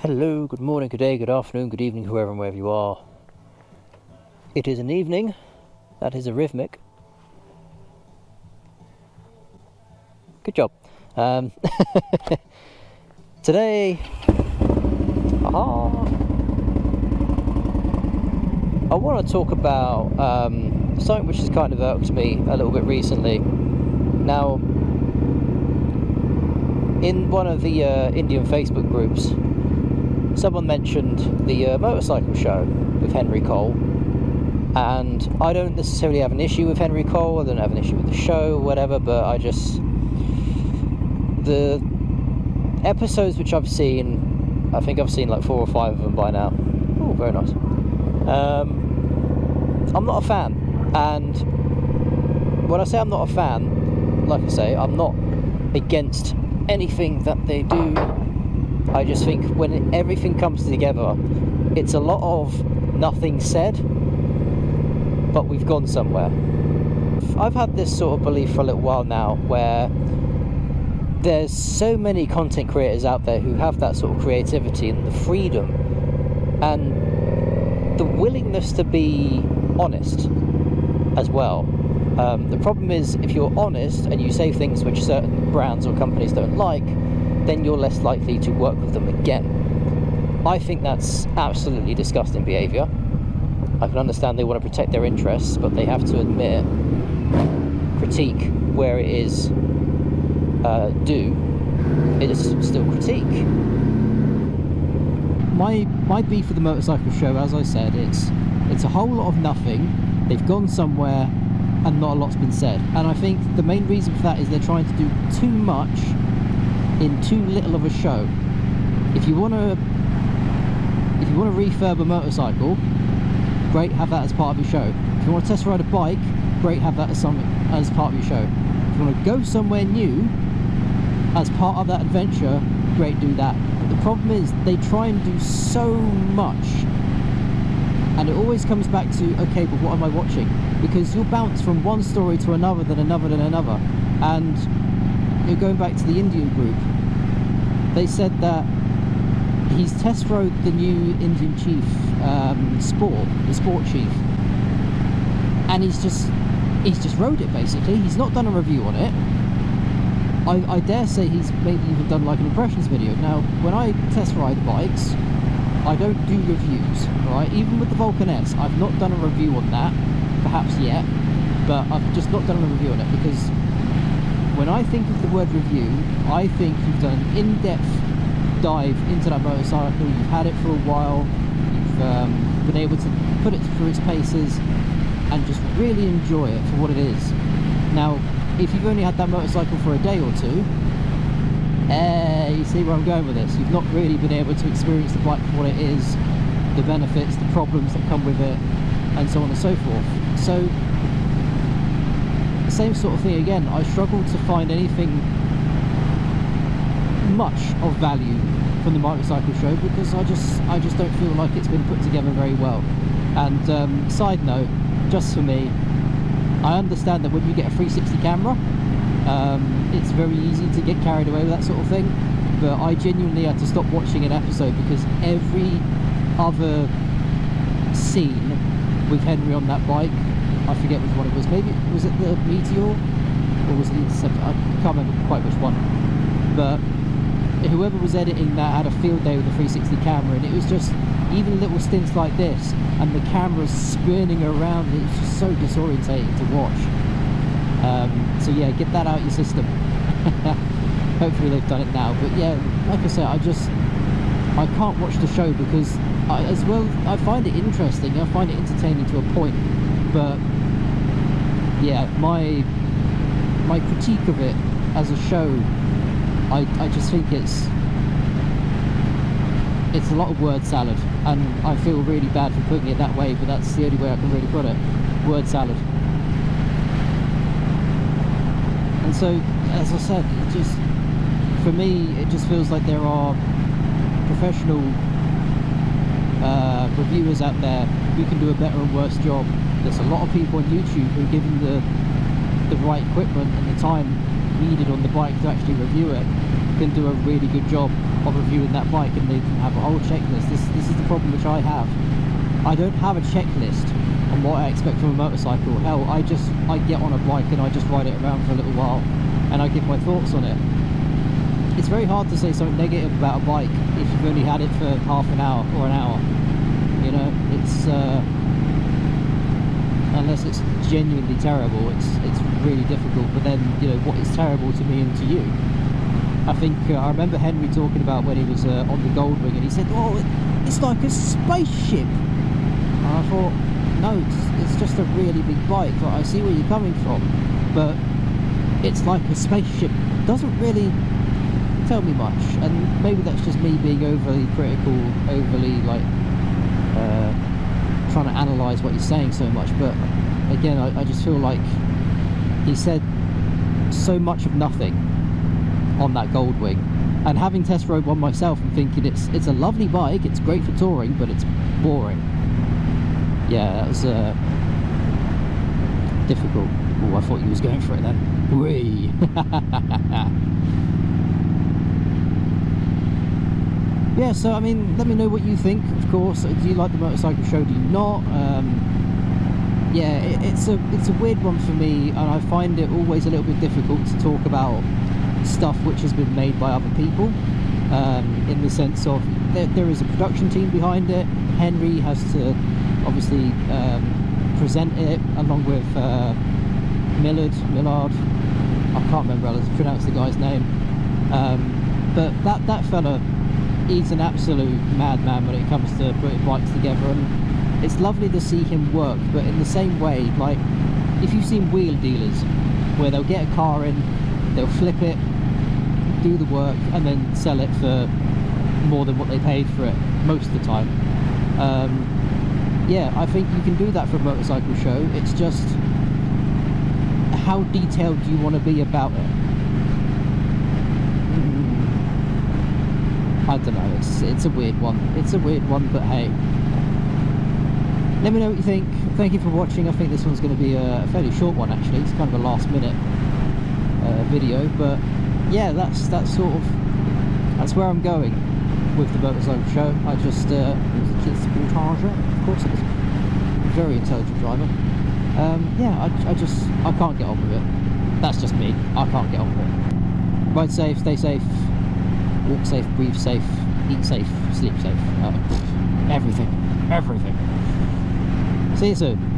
Hello, good morning, good day, good afternoon, good evening, whoever and wherever you are. It is an evening. That is a rhythmic. Good job. Today, I want to talk about something which has kind of irked me a little bit recently. Now, in one of the Indian Facebook groups, someone mentioned the motorcycle show with Henry Cole, and I don't necessarily have an issue with Henry Cole, I don't have an issue with the show, whatever, but the episodes which I've seen, I think I've seen like 4 or 5 of them by now. Oh, very nice. I'm not a fan, and when I say I'm not a fan, like I say, I'm not against anything that they do. I just think when everything comes together, it's a lot of nothing said, but we've gone somewhere. I've had this sort of belief for a little while now, where there's so many content creators out there who have that sort of creativity and the freedom and the willingness to be honest as well. The problem is, if you're honest and you say things which certain brands or companies don't like, then you're less likely to work with them again. I think that's absolutely disgusting behaviour. I can understand they want to protect their interests, but they have to admit, critique where it is due. It is still critique. My beef with the motorcycle show, as I said, it's a whole lot of nothing. They've gone somewhere and not a lot's been said. And I think the main reason for that is they're trying to do too much in too little of a show. If you want to refurb a motorcycle, great, have that as part of your show. If you want to test ride a bike, great, have that as part of your show. If you want to go somewhere new as part of that adventure, great, do that. But the problem is they try and do so much, and it always comes back to, okay, but what am I watching? Because you'll bounce from one story to another, then another, then another. And you're going back to the Indian group. They said that he's test rode the new Indian Chief the Sport Chief, and he's just rode it basically. He's not done a review on it. I dare say he's maybe even done like an impressions video. Now, when I test ride bikes, I don't do reviews, right? Even with the Vulcan S, I've not done a review on that, perhaps yet, but I've just not done a review on it, because when I think of the word review, I think you've done an in-depth dive into that motorcycle, you've had it for a while, you've been able to put it through its paces and just really enjoy it for what it is. Now, if you've only had that motorcycle for a day or two, you see where I'm going with this. You've not really been able to experience the bike for what it is, the benefits, the problems that come with it, and so on and so forth. So, same sort of thing again. I struggle to find anything much of value from the motorcycle show, because I just don't feel like it's been put together very well. And side note, just for me, I understand that when you get a 360 camera, it's very easy to get carried away with that sort of thing, but I genuinely had to stop watching an episode because every other scene with Henry on that bike, I forget which one it was, maybe was it the Meteor or was it the Interceptor? I can't remember quite which one, but whoever was editing that had a field day with the 360 camera, and it was just even little stints like this and the camera's spinning around, and it's just so disorientating to watch. So yeah, get that out of your system. Hopefully they've done it now, but yeah, like I said, I can't watch the show because I find it interesting, I find it entertaining to a point, but yeah, my critique of it as a show, I just think it's a lot of word salad, and I feel really bad for putting it that way, but that's the only way I can really put it. Word salad. And so, as I said, for me, it just feels like there are professional reviewers out there who can do a better and worse job. There's a lot of people on YouTube who, given the right equipment and the time needed on the bike to actually review it, can do a really good job. of reviewing that bike, and they can have a whole checklist. This is the problem which I have. I don't have a checklist on what I expect from a motorcycle. Hell, I get on a bike and I just ride it around for a little while and I give my thoughts on it. It's very hard to say something negative about a bike if you've only had it for half an hour or an hour. You know, it's unless it's genuinely terrible, it's really difficult. But then, you know, what is terrible to me and to you? I think I remember Henry talking about when he was on the Goldwing, and he said, "Oh, it's like a spaceship." And I thought, no, it's just a really big bike. Like, I see where you're coming from, but it's like a spaceship. It doesn't really tell me much, and maybe that's just me being overly critical, overly like trying to analyse what he's saying so much. But again, I just feel like he said so much of nothing on that Goldwing, and having test rode one myself and thinking it's a lovely bike, it's great for touring, but it's boring. Yeah, that was difficult. Oh, I thought you was going for it then. Whee! Yeah, so I mean, let me know what you think. Of course, do you like the motorcycle show? Do you not? Yeah, it's a weird one for me, and I find it always a little bit difficult to talk about stuff which has been made by other people, in the sense of there is a production team behind it. Henry has to obviously present it along with Millard, I can't remember how to pronounce the guy's name, but that fella, he's an absolute madman when it comes to putting bikes together, and it's lovely to see him work. But in the same way, like, if you've seen wheel dealers where they'll get a car in, they'll flip it, do the work, and then sell it for more than what they paid for it most of the time. Yeah, I think you can do that for a motorcycle show. It's just, how detailed do you want to be about it? I don't know, it's a weird one. It's a weird one, but hey. Let me know what you think. Thank you for watching. I think this one's going to be a fairly short one, actually. It's kind of a last minute video, but yeah, that's where I'm going with the motorcycle show. I just it was a kid's Sportage, of course it is. Very intelligent driver. Yeah, I can't get on with it. That's just me. I can't get on with it. Ride safe, stay safe, walk safe, breathe safe, eat safe, sleep safe. Everything. See you soon.